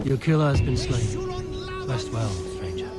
Your killer has been slain. Rest well, stranger.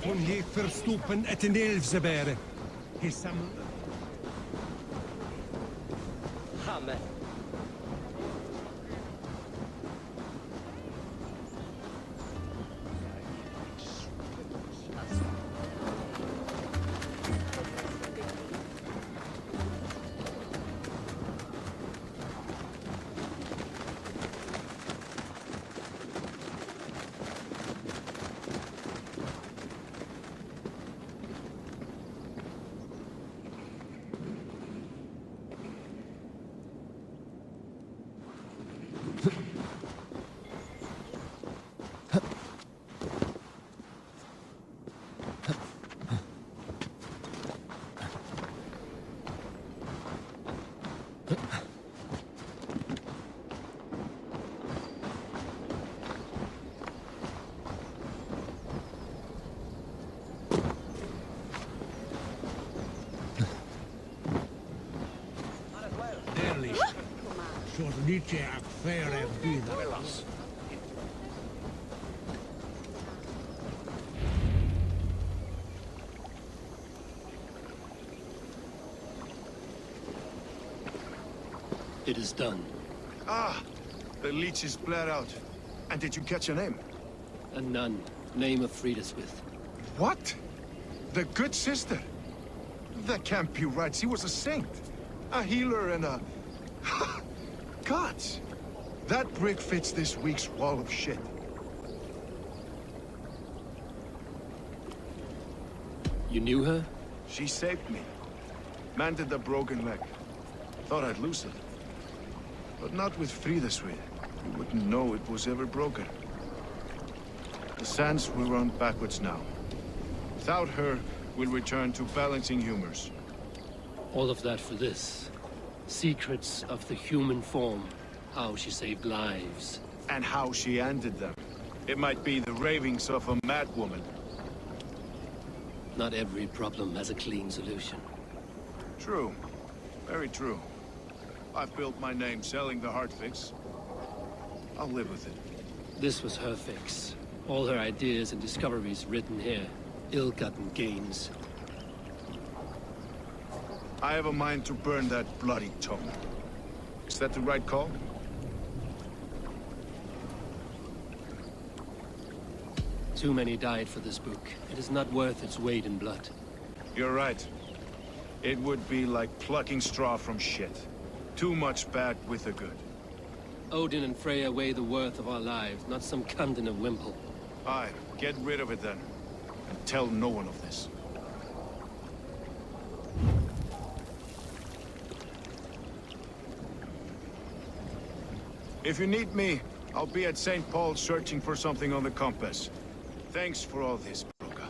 Kon je verstoppen het in Elfzebere. Amen. Sornice a faire vida. It is done. Ah, the leech is bled out. And did you catch a name? A nun. Name of Friedeswith. What? The good sister? That can't be right. She was a saint. A healer and a... Gods! That brick fits this week's wall of shit. You knew her? She saved me. Mended the broken leg. Thought I'd lose it. But not with Friedeswith. You wouldn't know it was ever broken. The sands will run backwards now. Without her, we'll return to balancing humors. All of that for this. Secrets of the human form. How she saved lives. And how she ended them. It might be the ravings of a madwoman. Not every problem has a clean solution. True. Very true. I've built my name selling the heart fix. I'll live with it. This was her fix. All her ideas and discoveries written here. Ill-gotten gains. I have a mind to burn that bloody tome. Is that the right call? Too many died for this book. It is not worth its weight in blood. You're right. It would be like plucking straw from shit. Too much bad with the good. Odin and Freya weigh the worth of our lives, not some cunt in a wimple. Aye, get rid of it then. And tell no one of this. If you need me, I'll be at St. Paul's searching for something on the compass. Thanks for all this, Broka.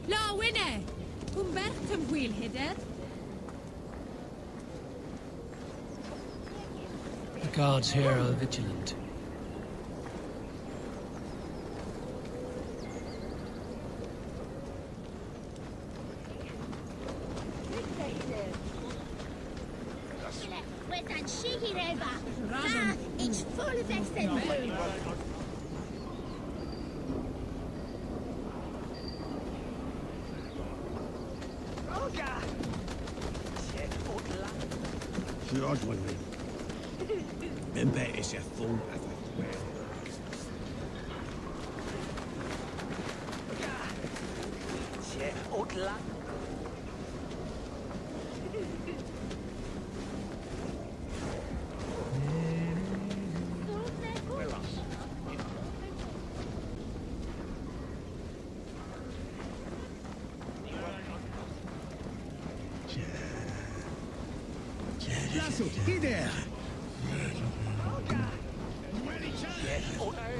La winne! Humbertum wheelheaded. The guards here are vigilant. It's full of extended. Men bag is jeg fuld af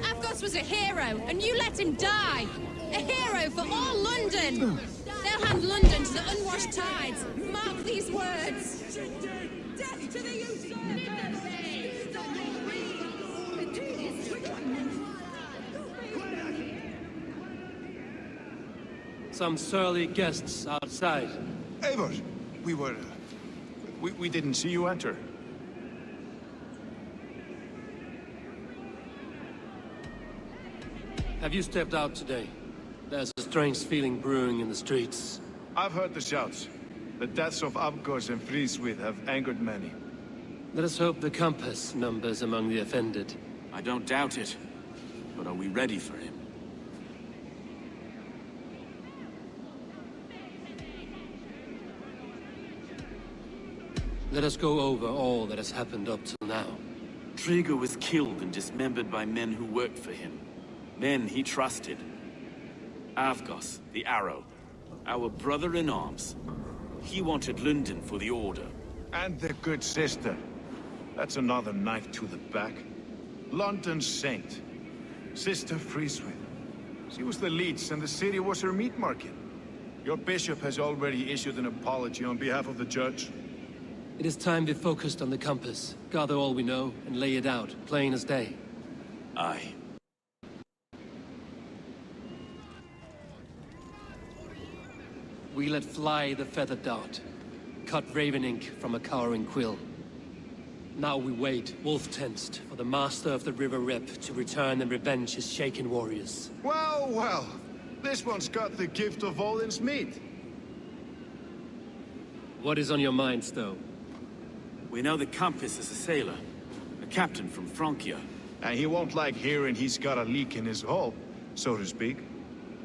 Avgos was a hero, and you let him die. A hero for all London. They'll hand London to the unwashed tides. Mark these words. Death to the usurper! Some surly guests outside. Eivor, we were We didn't see you enter. Have you stepped out today? There's a strange feeling brewing in the streets. I've heard the shouts. The deaths of Avgos and Friswith have angered many. Let us hope the compass numbers among the offended. I don't doubt it. But are we ready for him? Let us go over all that has happened up till now. Trigger was killed and dismembered by men who worked for him. Men he trusted. Avgos, the Arrow, our brother-in-arms. He wanted London for the Order. And the good sister. That's another knife to the back. London's saint. Sister Friswith. She was the leech and the city was her meat market. Your bishop has already issued an apology on behalf of the judge. It is time we focused on the compass, gather all we know, and lay it out, plain as day. Aye. We let fly the feathered dart, cut raven ink from a cowering quill. Now we wait, wolf-tensed, for the master of the River Rep to return and revenge his shaken warriors. Well, well. This one's got the gift of Olin's meat. What is on your minds, though? We know the Compass is a sailor. A captain from Francia. And he won't like hearing he's got a leak in his hull, so to speak.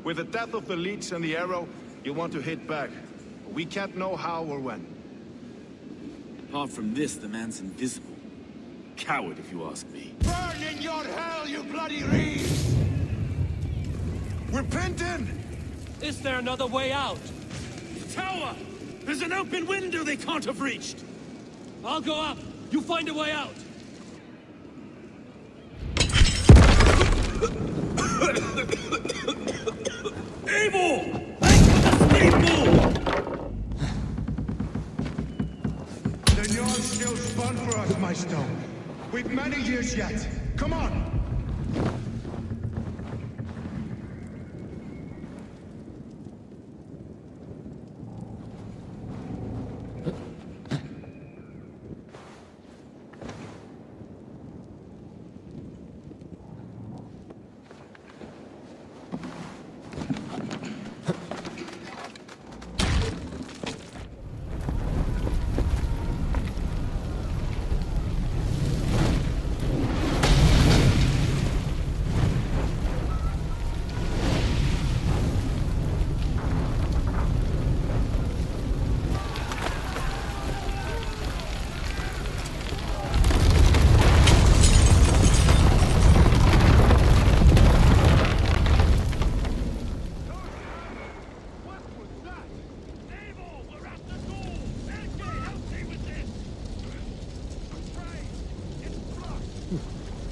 With the death of the leech and the arrow, you want to hit back. We can't know how or when. Apart from this, the man's invisible. Coward, if you ask me. Burn in your hell, you bloody reeds! We're pent in! Is there another way out? Tower! There's an open window they can't have reached! I'll go up. You find a way out. Abel! The yarn's still spun for us, my stone. We've many years yet. Come on!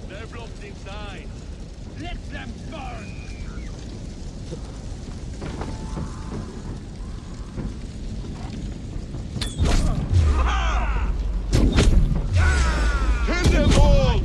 They're blocked inside. Let them burn! Kill them all!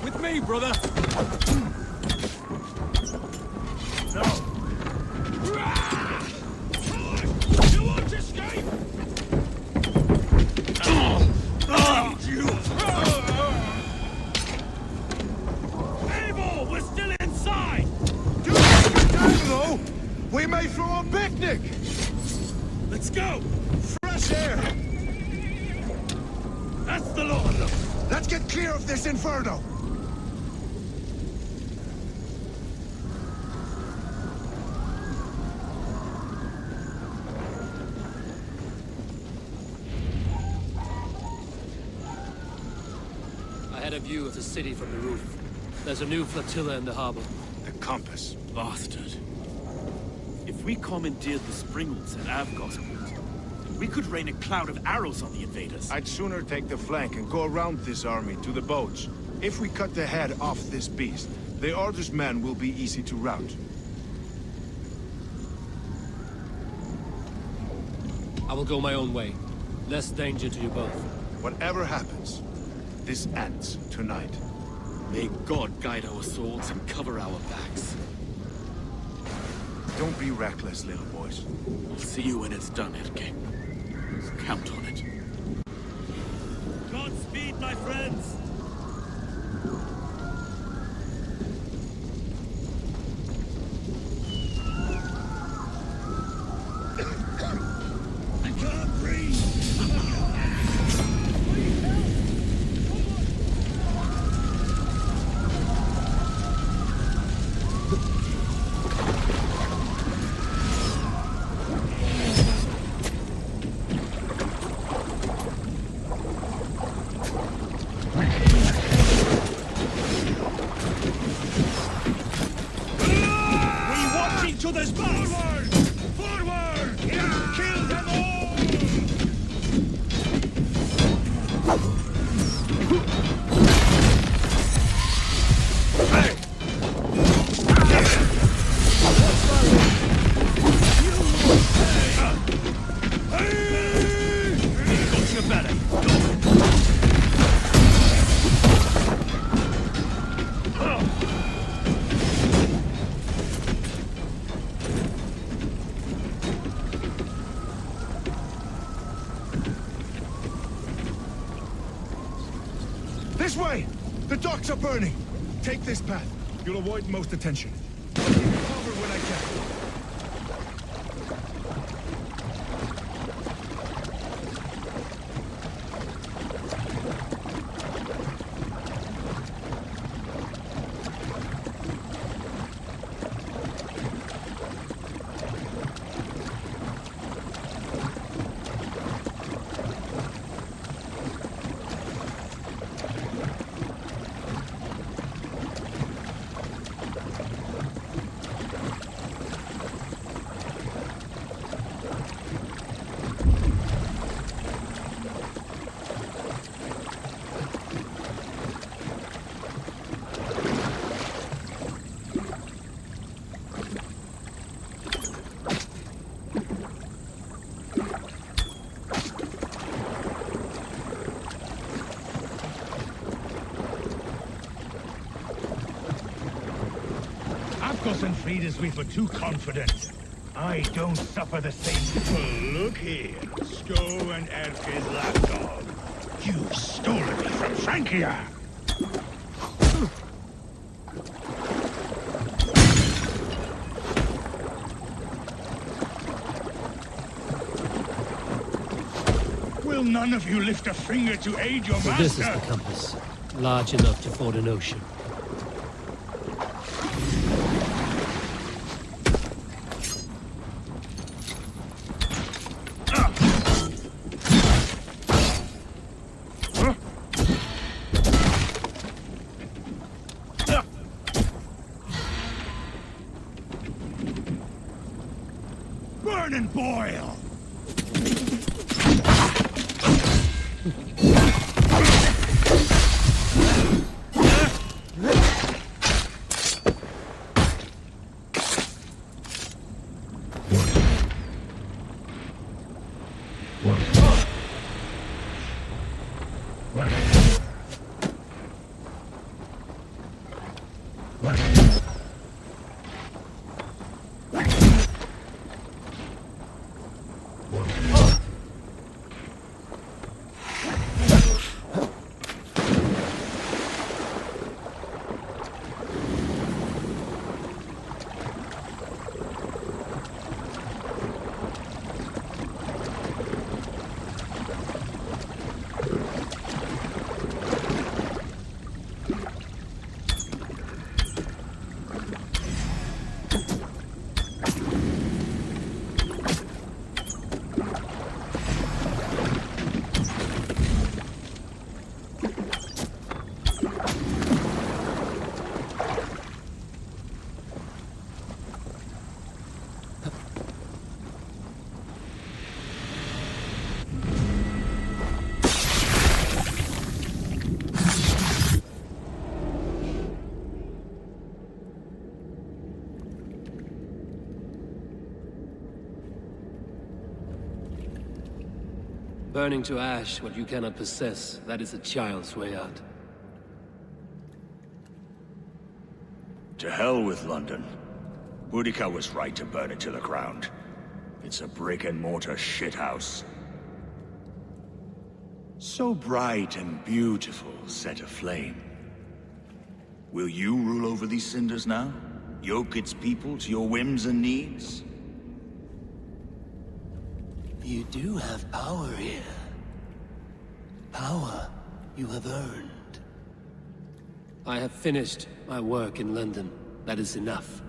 With me, brother. You want to escape? Abel, we're still inside! Do take your time, though! We may throw a picnic! Let's go! Fresh air! That's the law of them! Let's get clear of this inferno! I had a view of the city from the roof. There's a new flotilla in the harbor. The compass. Bastard. If we commandeered the Springles at Avgosport, we could rain a cloud of arrows on the invaders. I'd sooner take the flank and go around this army to the boats. If we cut the head off this beast, the Order's men will be easy to rout. I will go my own way. Less danger to you both. Whatever happens, this ends tonight. May God guide our swords and cover our backs. Don't be reckless, little boys. I'll see you when it's done, Erke. Count on it. Godspeed, my friends! I can't breathe! To the spot! Forward! Forward! Kill them all! Hey! Got your belly! This way! The docks are burning! Take this path. You'll avoid most attention. I'll give you cover when I can. Afgos and Frida's we were too confident. I don't suffer the same. Look here, Sko and Erke's lapdog. You stole it from Frankia! Will none of you lift a finger to aid your So master? this is the compass. Large enough to ford an ocean. Burn and boil! Burning to ash what you cannot possess, that is a child's way out. To hell with London. Boudica was right to burn it to the ground. It's a brick-and-mortar shithouse. So bright and beautiful, set aflame. Will you rule over these cinders now? Yoke its people to your whims and needs? You do have power here. Power you have earned. I have finished my work in London. That is enough.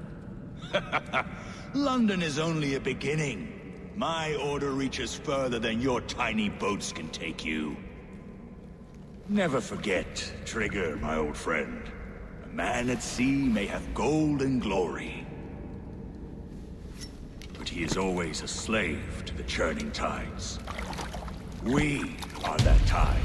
London is only a beginning. My order reaches further than your tiny boats can take you. Never forget, Trigger, my old friend. A man at sea may have gold and glory, but he is always a slave to the churning tides. We are that tide.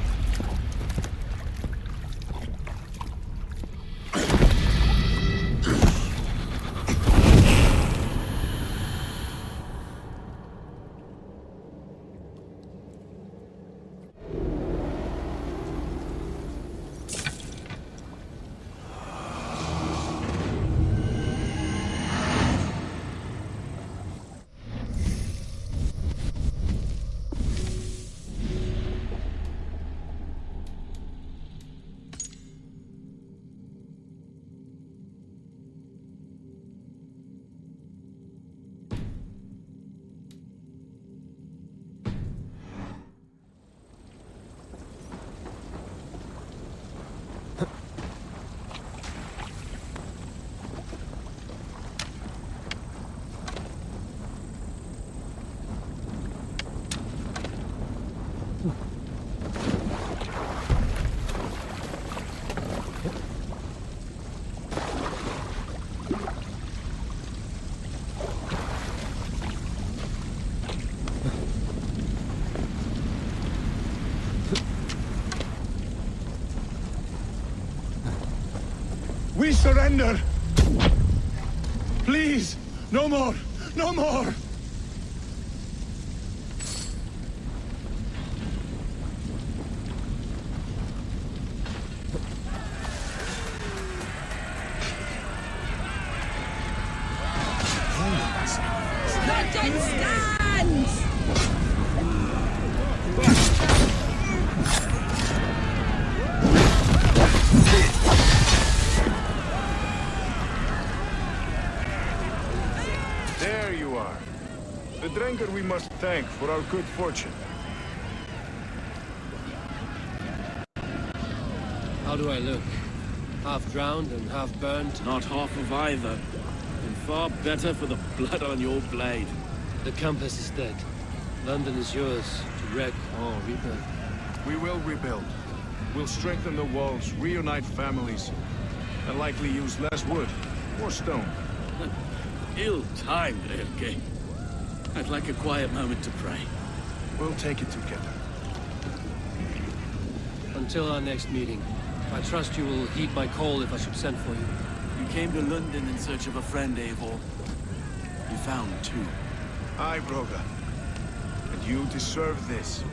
We surrender! Please! No more! No more! London stands! There you are. The Drenker we must thank for our good fortune. How do I look? Half drowned and half burned? Not half of either. And far better for the blood on your blade. The compass is dead. London is yours to wreck or rebuild. We will rebuild. We'll strengthen the walls, reunite families, and likely use less wood or stone. Ill-timed, Erke. I'd like a quiet moment to pray. We'll take it together. Until our next meeting, I trust you will heed my call if I should send for you. You came to London in search of a friend, Eivor. You found two. Aye, Broga. And you deserve this.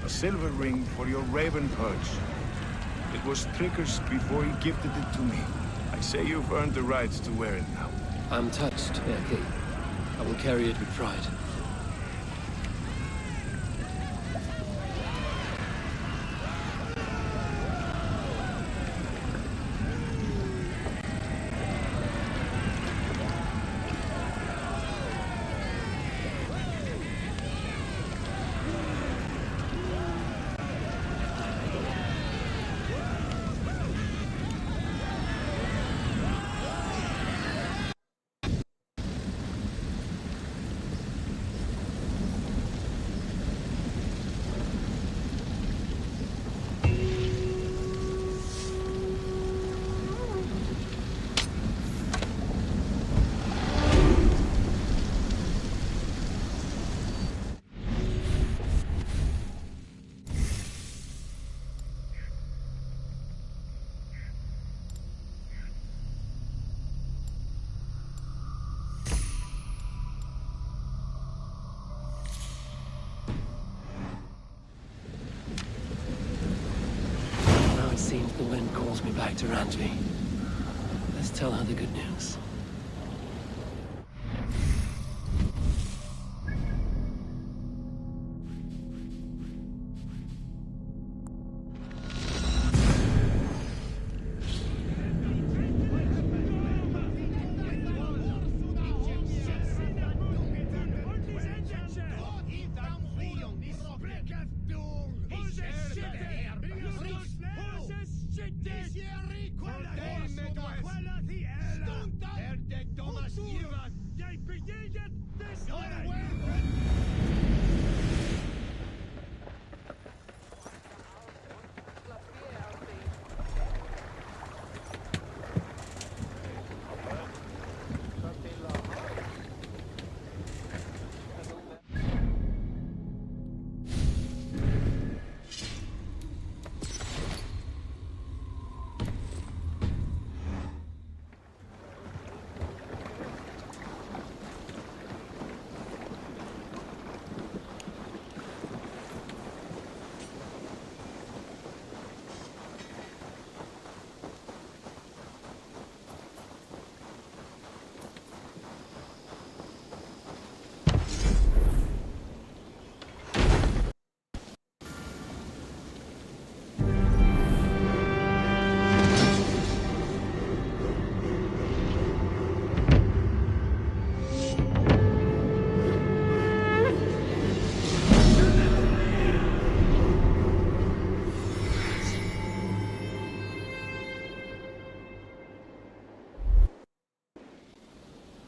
A silver ring for your raven perch. It was Trigger's before he gifted it to me. I say you've earned the right to wear it now. I'm touched, Erke. I will carry it with pride. seems the wind calls me back to Randvi. Let's tell her the good news.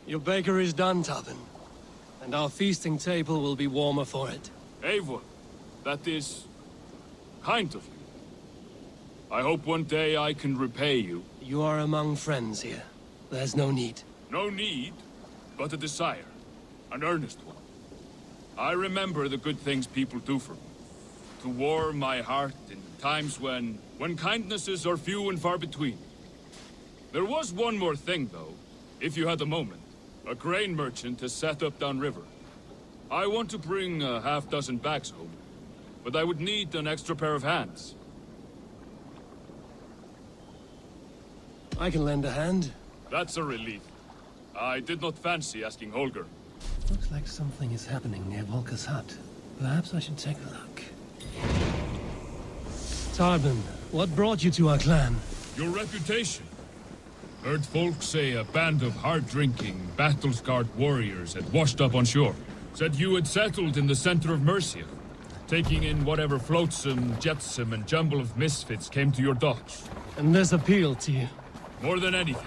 Your baker is done, Tavin. And our feasting table will be warmer for it. Eivor, that is kind of you. I hope one day I can repay you. You are among friends here. There's no need. No need, but a desire. An earnest one. I remember the good things people do for me. To warm my heart in times when kindnesses are few and far between. There was one more thing, though, if you had a moment. A grain merchant has set up downriver. I want to bring a half-dozen bags home, but I would need an extra pair of hands. I can lend a hand. That's a relief. I did not fancy asking Holger. Looks like something is happening near Volker's hut. Perhaps I should take a look. Tarbin, what brought you to our clan? Your reputation. Heard folk say a band of hard-drinking, battle-scarred warriors had washed up on shore. Said you had settled in the center of Mercia, taking in whatever flotsam, jetsam, and jumble of misfits came to your docks. And this appealed to you? More than anything.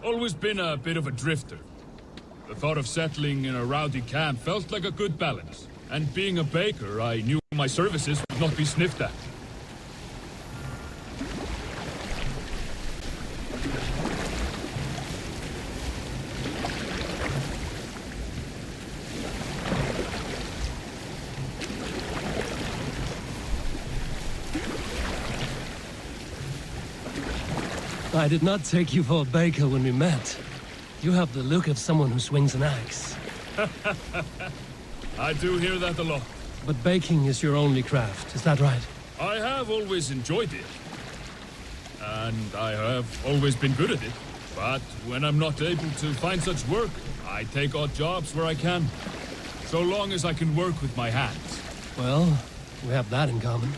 Always been a bit of a drifter. The thought of settling in a rowdy camp felt like a good balance. And being a baker, I knew my services would not be sniffed at. I did not take you for a baker when we met. You have the look of someone who swings an axe. I do hear that a lot. But baking is your only craft, is that right? I have always enjoyed it. And I have always been good at it. But when I'm not able to find such work, I take odd jobs where I can. So long as I can work with my hands. Well, we have that in common.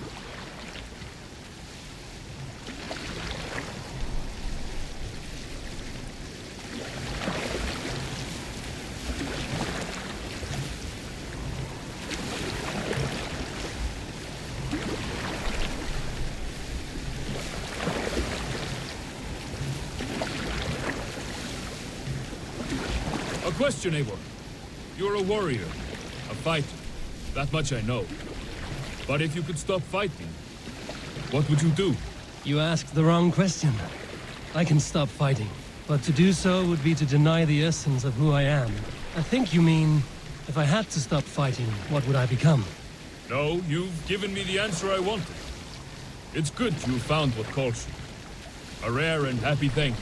A question, Eivor. You're a warrior, a fighter. That much I know. But if you could stop fighting, what would you do? You asked the wrong question. I can stop fighting, but to do so would be to deny the essence of who I am. I think you mean, if I had to stop fighting, what would I become? No, you've given me the answer I wanted. It's good you found what calls you. A rare and happy thing.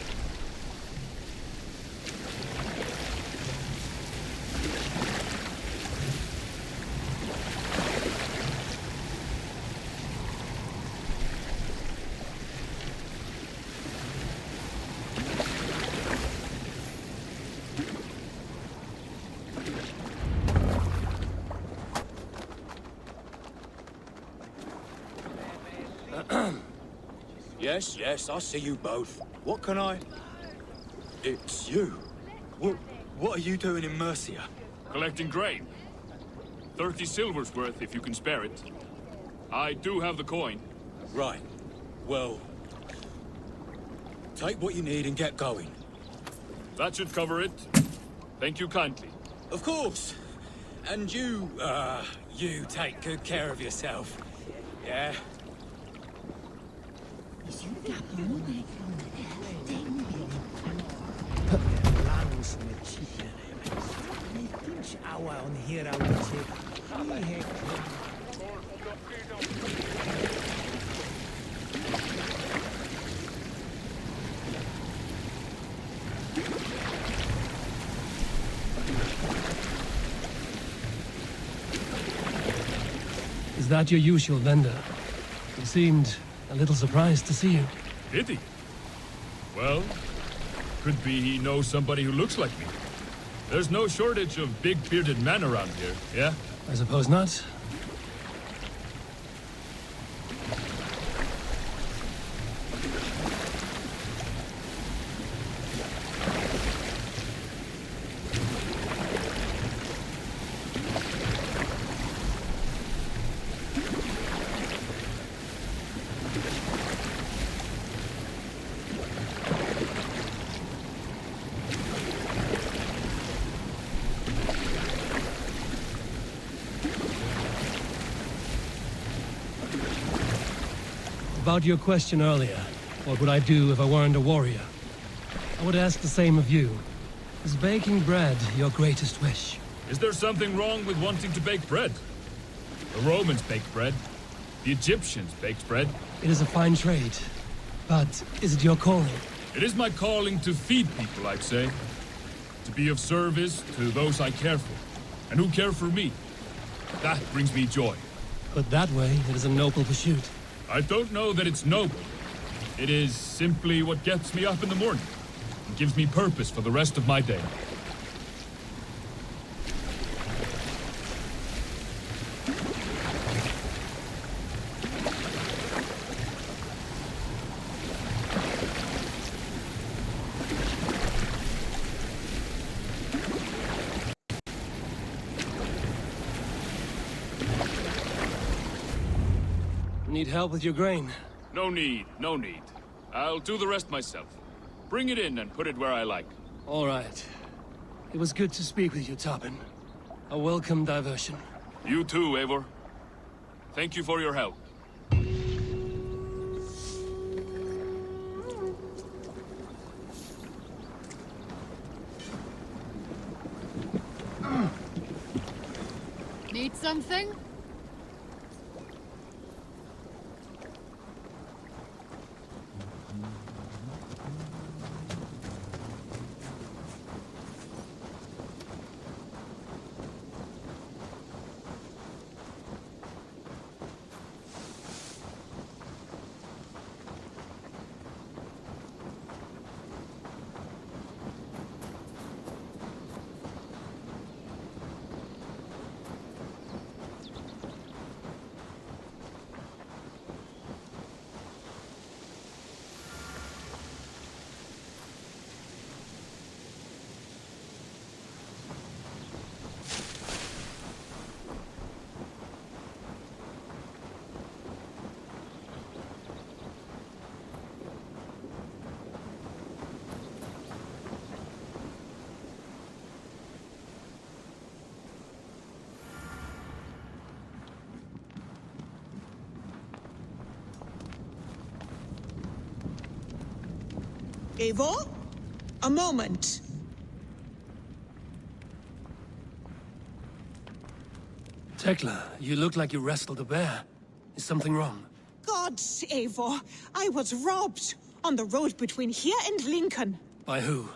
Yes, yes, I see you both. What can I... It's you. What are you doing in Mercia? Collecting grain. 30 silver's worth if you can spare it. I do have the coin. Right. Well... take what you need and get going. That should cover it. Thank you kindly. Of course. And you take good care of yourself. Yeah? Is that your usual vendor? He seemed a little surprised to see you. Did he? Well, could be he knows somebody who looks like me. There's no shortage of big bearded men around here, yeah? I suppose not. About your question earlier, what would I do if I weren't a warrior? I would ask the same of you. Is baking bread your greatest wish? Is there something wrong with wanting to bake bread? The Romans baked bread. The Egyptians baked bread. It is a fine trade, but is it your calling? It is my calling to feed people, I'd say. To be of service to those I care for, and who care for me. That brings me joy. Put that way, it is a noble pursuit. I don't know that it's noble. It is simply what gets me up in the morning and gives me purpose for the rest of my day. Need help with your grain? No need, no need. I'll do the rest myself. Bring it in and put it where I like. All right. It was good to speak with you, Toppin. A welcome diversion. You too, Eivor. Thank you for your help. Need something? Eivor? A moment. Tekla, you look like you wrestled a bear. Is something wrong? Gods, Eivor, I was robbed on the road between here and Lincoln. By who?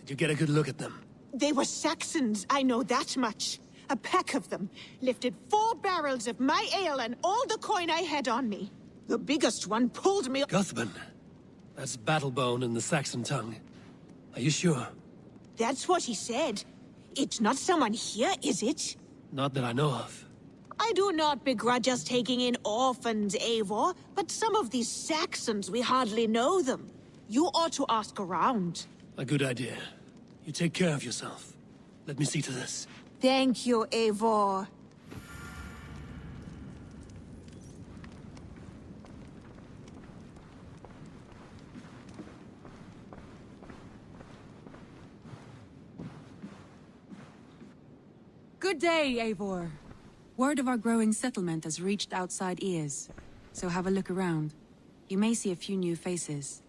Did you get a good look at them? They were Saxons, I know that much. A pack of them lifted 4 barrels of my ale and all the coin I had on me. The biggest one pulled me... Guthman. That's battlebone in the Saxon tongue. Are you sure? That's what he said. It's not someone here, is it? Not that I know of. I do not begrudge us taking in orphans, Eivor, but some of these Saxons, we hardly know them. You ought to ask around. A good idea. You take care of yourself. Let me see to this. Thank you, Eivor. Good day, Eivor. Word of our growing settlement has reached outside ears, so have a look around. You may see a few new faces.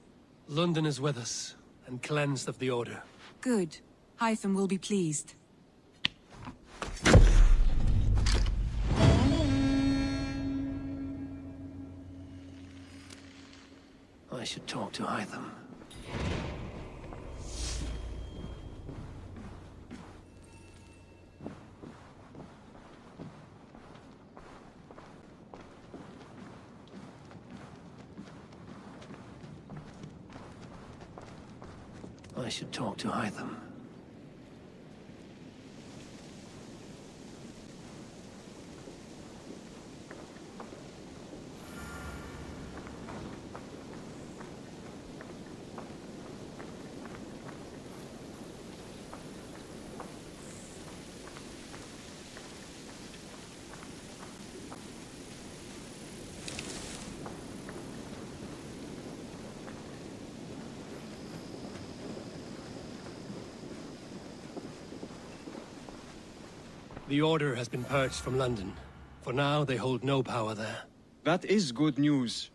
London is with us, and cleansed of the Order. Good. Hytham will be pleased. I should talk to Hytham. I should talk to Hytham. The Order has been purged from London. For now, they hold no power there. That is good news.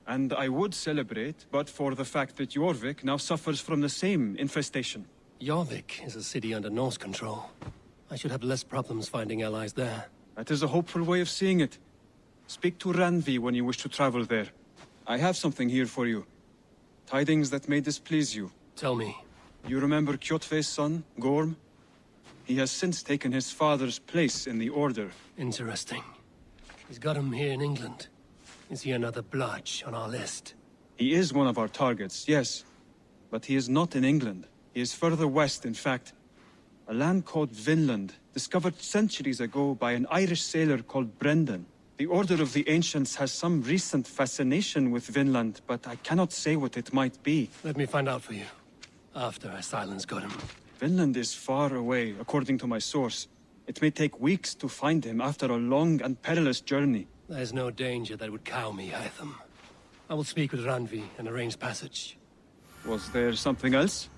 And I would celebrate, but for the fact that Jorvik now suffers from the same infestation. Jorvik is a city under Norse control. I should have less problems finding allies there. That is a hopeful way of seeing it. Speak to Ranvi when you wish to travel there. I have something here for you. Tidings that may displease you. Tell me. You remember Kjotve's son, Gorm? He has since taken his father's place in the Order. Interesting. He's got him here in England. Is he another blotch on our list? He is one of our targets, yes. But he is not in England. He is further west, in fact. A land called Vinland, discovered centuries ago by an Irish sailor called Brendan. The Order of the Ancients has some recent fascination with Vinland, but I cannot say what it might be. Let me find out for you. After I silence Gotham. Vinland is far away, according to my source. It may take weeks to find him after a long and perilous journey. There's no danger that would cow me, Hytham. I will speak with Ranvi and arrange passage. Was there something else?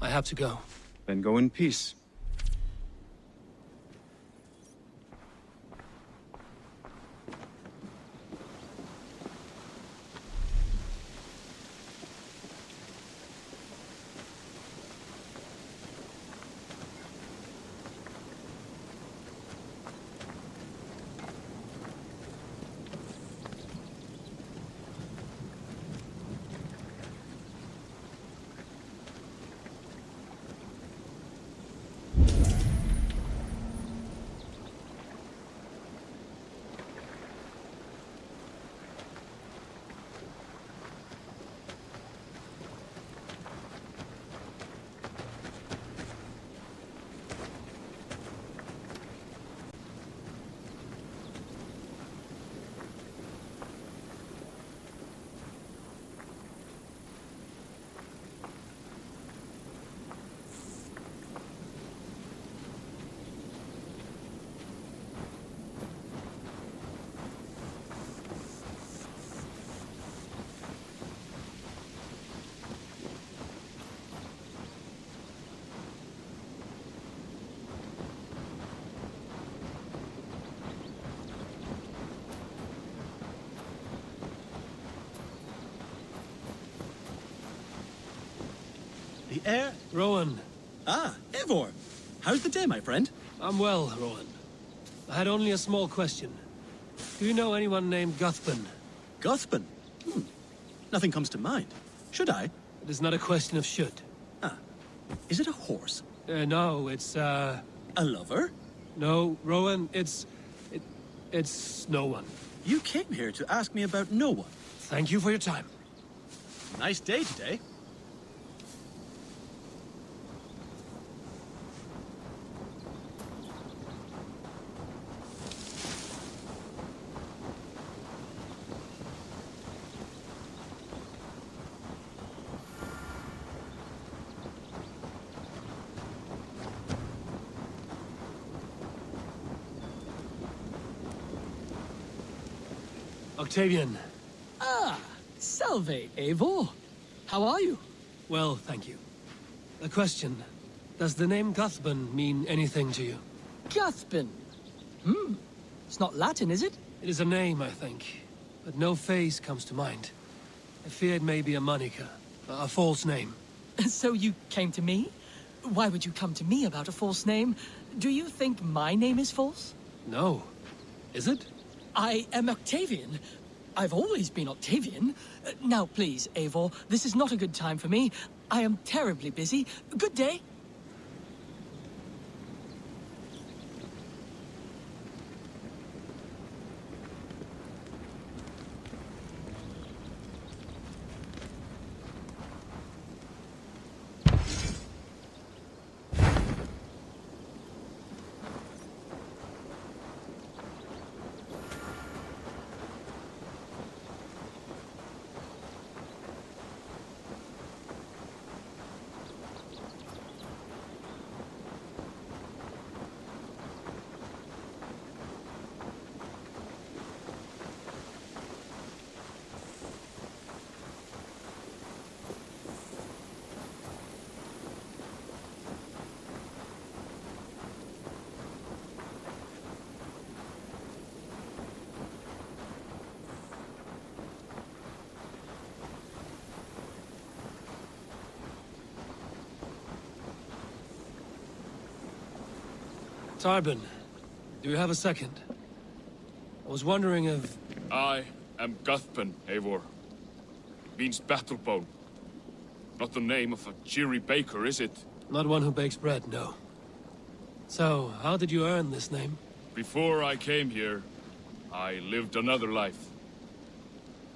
I have to go. Then go in peace. The air... Rowan. Ah, Eivor. How's the day, my friend? I'm well, Rowan. I had only a small question. Do you know anyone named Guthban? Guthban? Nothing comes to mind. Should I? It is not a question of should. Ah. Is it a horse? No, it's, A lover? No, Rowan, it's no one. You came here to ask me about no one. Thank you for your time. Nice day today. Octavian. Ah, salve, Eivor. How are you? Well, thank you. A question. Does the name Cuthban mean anything to you? Cuthban. It's not Latin, is it? It is a name, I think. But no face comes to mind. I fear it may be a moniker. A false name. So you came to me? Why would you come to me about a false name? Do you think my name is false? No. Is it? I am Octavian. I've always been Octavian. Now, please, Eivor, this is not a good time for me. I am terribly busy. Good day. Tarbin, do you have a second? I was wondering if... I am Cuthban, Eivor. Means battle bone. Not the name of a cheery baker, is it? Not one who bakes bread, no. So, how did you earn this name? Before I came here, I lived another life.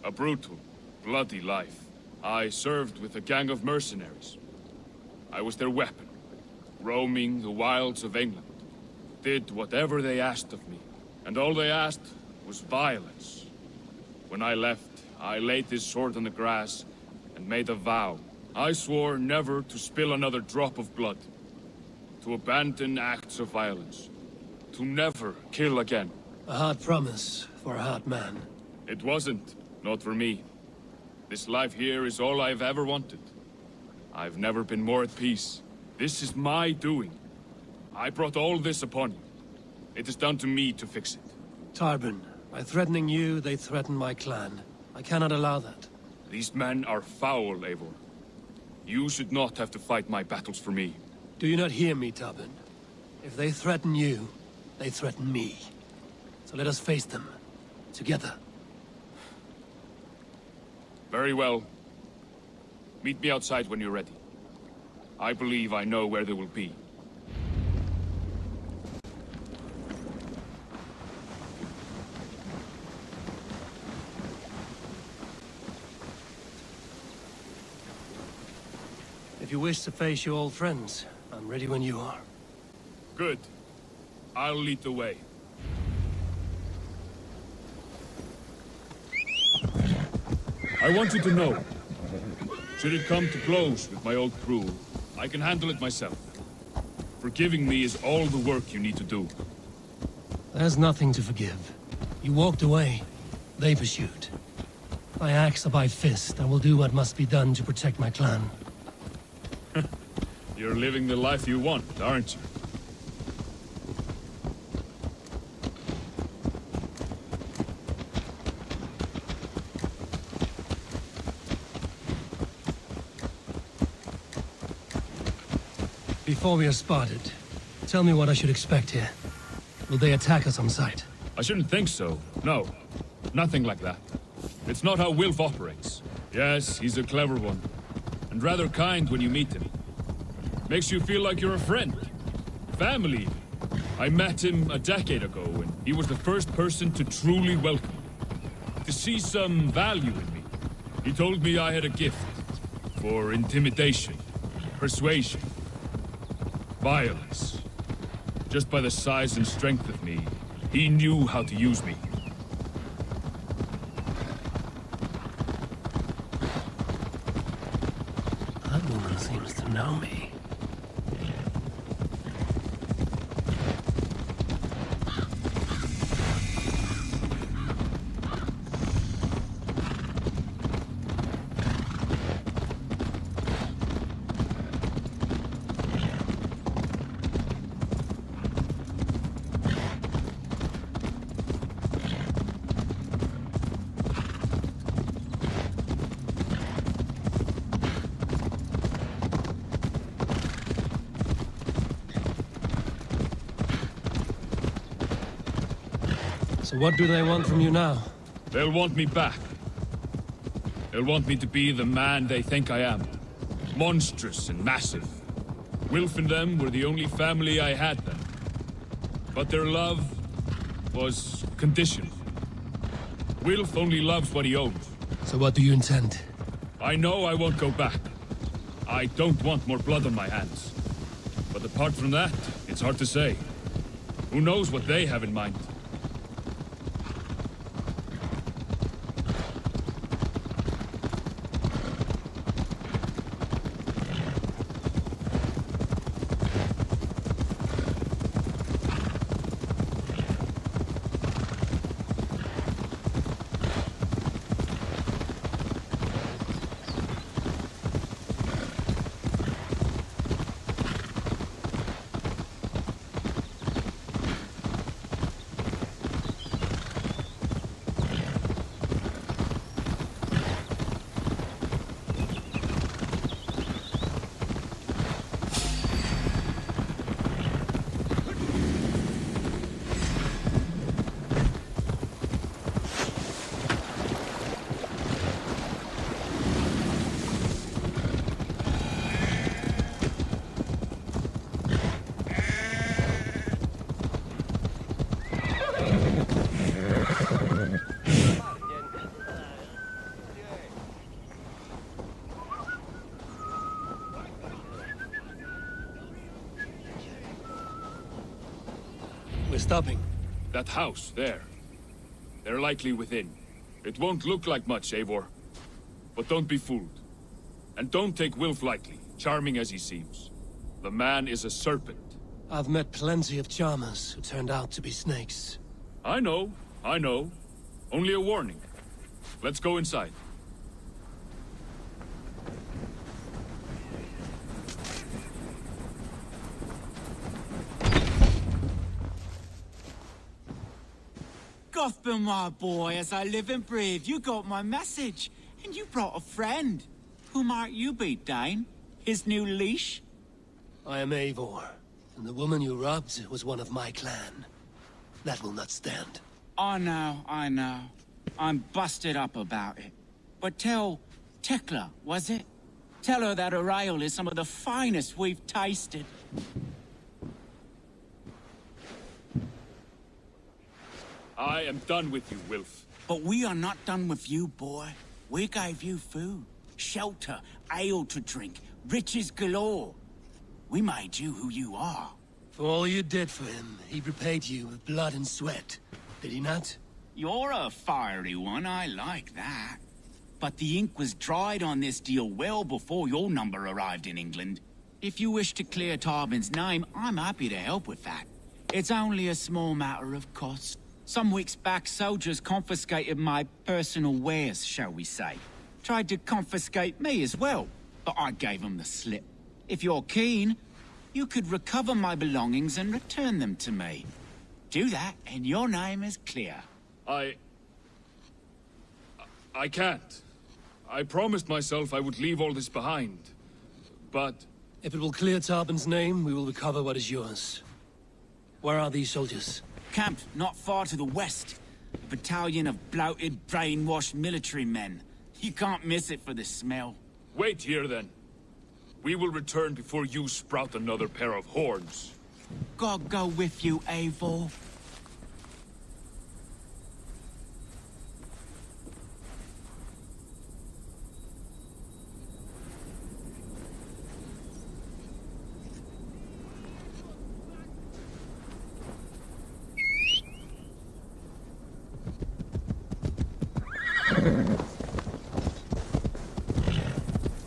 A brutal, bloody life. I served with a gang of mercenaries. I was their weapon, roaming the wilds of England. Did whatever they asked of me, and all they asked was violence. When I left, I laid this sword on the grass and made a vow. I swore never to spill another drop of blood, to abandon acts of violence, to never kill again. A hard promise for a hard man. It wasn't, not for me. This life here is all I've ever wanted. I've never been more at peace. This is my doing. I brought all this upon you. It is down to me to fix it. Tarbin, by threatening you, they threaten my clan. I cannot allow that. These men are foul, Eivor. You should not have to fight my battles for me. Do you not hear me, Tarbin? If they threaten you, they threaten me. So let us face them. Together. Very well. Meet me outside when you're ready. I believe I know where they will be. If you wish to face your old friends, I'm ready when you are. Good. I'll lead the way. I want you to know, should it come to blows with my old crew, I can handle it myself. Forgiving me is all the work you need to do. There's nothing to forgive. You walked away. They pursued. By axe or by fist, I will do what must be done to protect my clan. You're living the life you want, aren't you? Before we are spotted, tell me what I should expect here. Will they attack us on sight? I shouldn't think so. No. Nothing like that. It's not how Wilf operates. Yes, he's a clever one. And rather kind when you meet him. Makes you feel like you're a friend. Family. I met him a decade ago, and he was the first person to truly welcome me. To see some value in me. He told me I had a gift. For intimidation. Persuasion. Violence. Just by the size and strength of me, he knew how to use me. That woman seems to know me. So what do they want from you now? They'll want me back. They'll want me to be the man they think I am. Monstrous and massive. Wilf and them were the only family I had then. But their love was conditional. Wilf only loves what he owns. So what do you intend? I know I won't go back. I don't want more blood on my hands. But apart from that, it's hard to say. Who knows what they have in mind? We're stopping. That house, there. They're likely within. It won't look like much, Eivor. But don't be fooled. And don't take Wilf lightly, charming as he seems. The man is a serpent. I've met plenty of charmers who turned out to be snakes. I know. Only a warning. Let's go inside. Gotham, my boy, as I live and breathe, you got my message. And you brought a friend. Who might you be, Dane? His new leash? I am Eivor, and the woman you robbed was one of my clan. That will not stand. I know. I'm busted up about it. But tell Tekla, was it? Tell her that her ale is some of the finest we've tasted. I am done with you, Wilf. But we are not done with you, boy. We gave you food, shelter, ale to drink, riches galore. We made you who you are. For all you did for him, he repaid you with blood and sweat. Did he not? You're a fiery one, I like that. But the ink was dried on this deal well before your number arrived in England. If you wish to clear Tarbin's name, I'm happy to help with that. It's only a small matter of cost. Some weeks back, soldiers confiscated my personal wares, shall we say. Tried to confiscate me as well, but I gave them the slip. If you're keen, you could recover my belongings and return them to me. Do that, and your name is clear. I can't. I promised myself I would leave all this behind. But... If it will clear Tarbin's name, we will recover what is yours. Where are these soldiers? Camped not far to the west. A battalion of bloated, brainwashed military men. You can't miss it for the smell. Wait here, then. We will return before you sprout another pair of horns. God go with you, Eivor.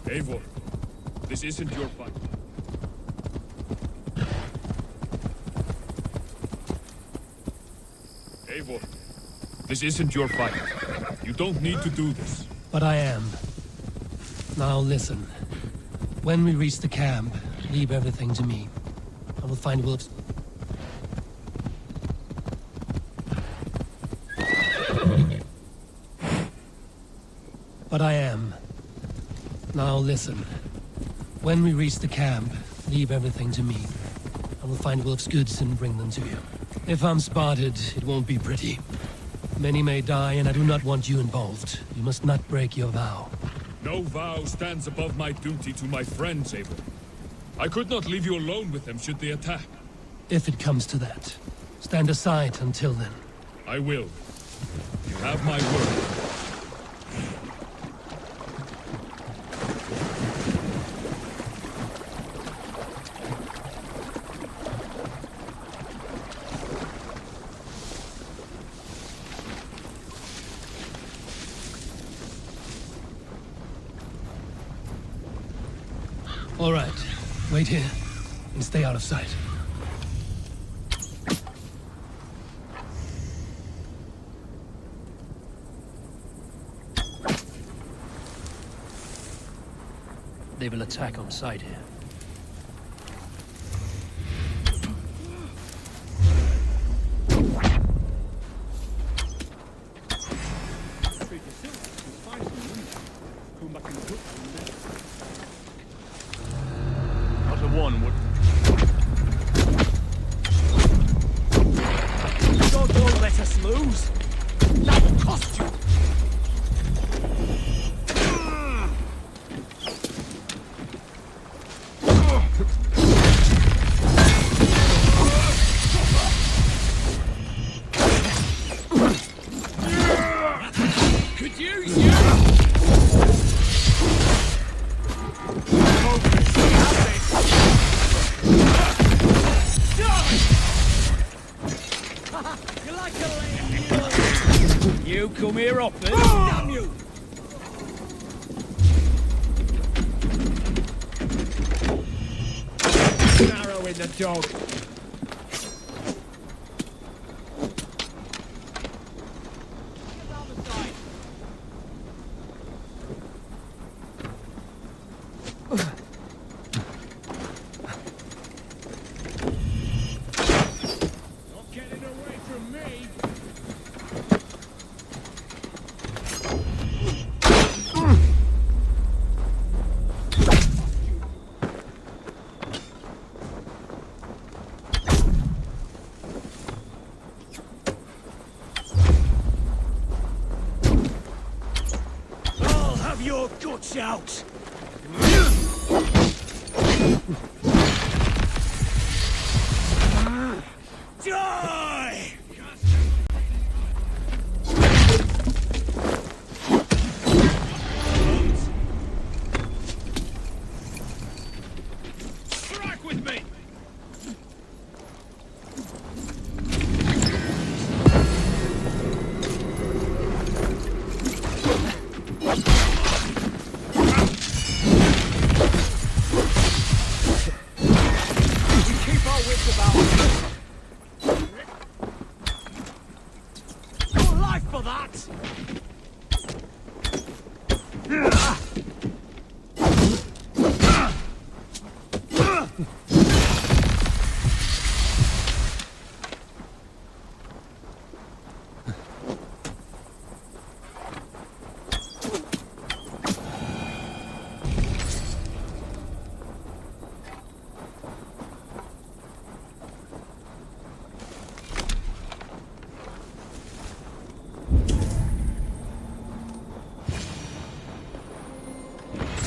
Eivor, this isn't your fight. Eivor, this isn't your fight. You don't need to do this. But I am. Now listen. When we reach the camp, leave everything to me. I will find Wilf's... But I am. Now listen. When we reach the camp, leave everything to me. I will will find Wilf's goods and bring them to you. If I'm spotted, it won't be pretty. Many may die, and I do not want you involved. You must not break your vow. No vow stands above my duty to my friends, Abel. I could not leave you alone with them should they attack. If it comes to that, stand aside until then. I will. You have my word. All right. Wait here and stay out of sight. They will attack on sight here. Not a one would. God won't let us lose. That will cost you. You come here often? Damn you! An arrow in the dog. Not getting away from me. I'll have your guts out! Die! Strike with me! We keep our wits about us. Your life for that!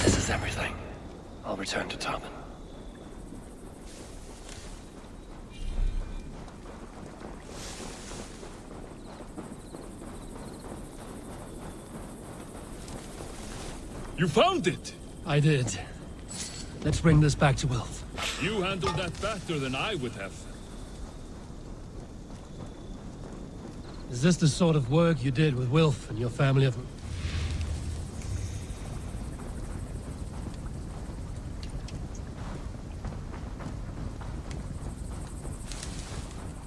This is everything. I'll return to Tarman. You found it! I did. Let's bring this back to Wilf. You handled that better than I would have. Is this the sort of work you did with Wilf and your family of...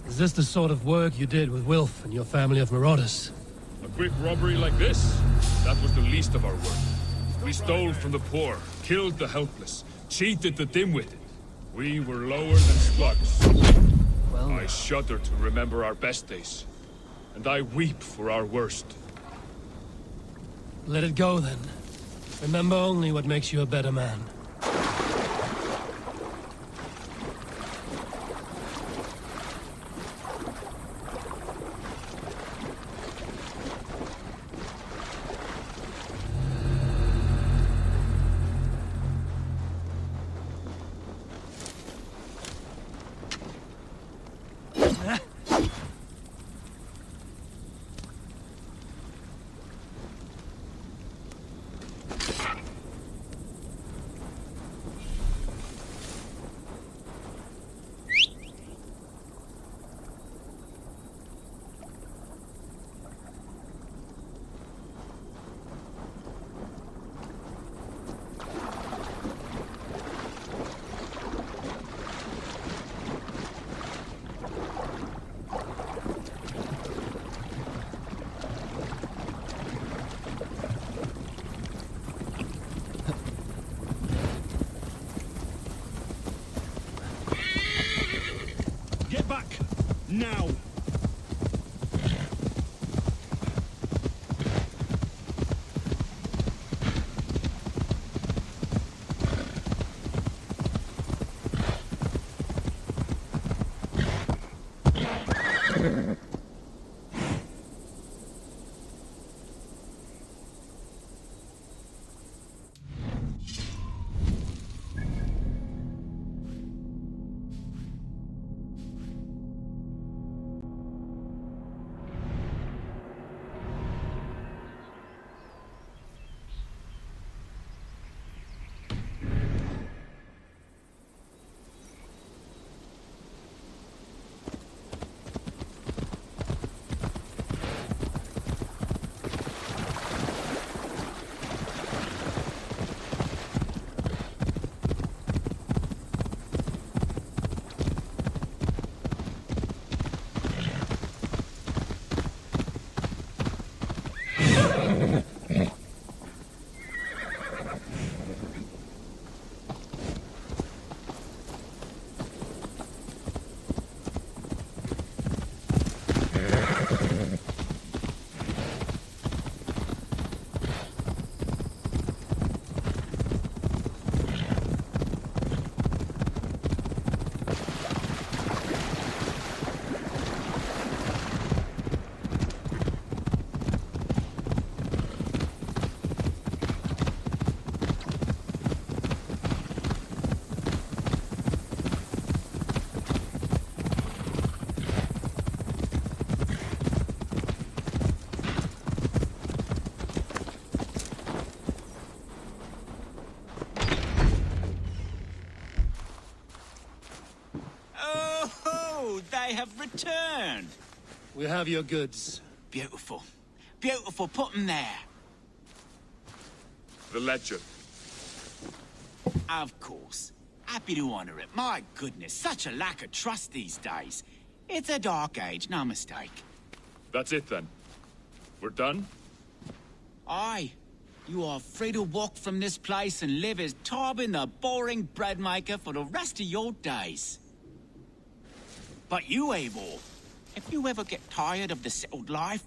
Is this the sort of work you did with Wilf and your family of marauders? A quick robbery like this? That was the least of our work. We stole from the poor, killed the helpless, cheated the dim-witted. We were lower than slugs. Well, I shudder to remember our best days. And I weep for our worst. let it go then. Remember only what makes you a better man. back! Now! They have returned. We have your goods. Beautiful. Beautiful. Put them there. The ledger. Of course. Happy to honor it. My goodness, such a lack of trust these days. It's a dark age, no mistake. That's it then. We're done? Aye. You are free to walk from this place and live as Tarbin the boring bread maker for the rest of your days. But you, Eivor, if you ever get tired of the settled life,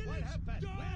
What happened?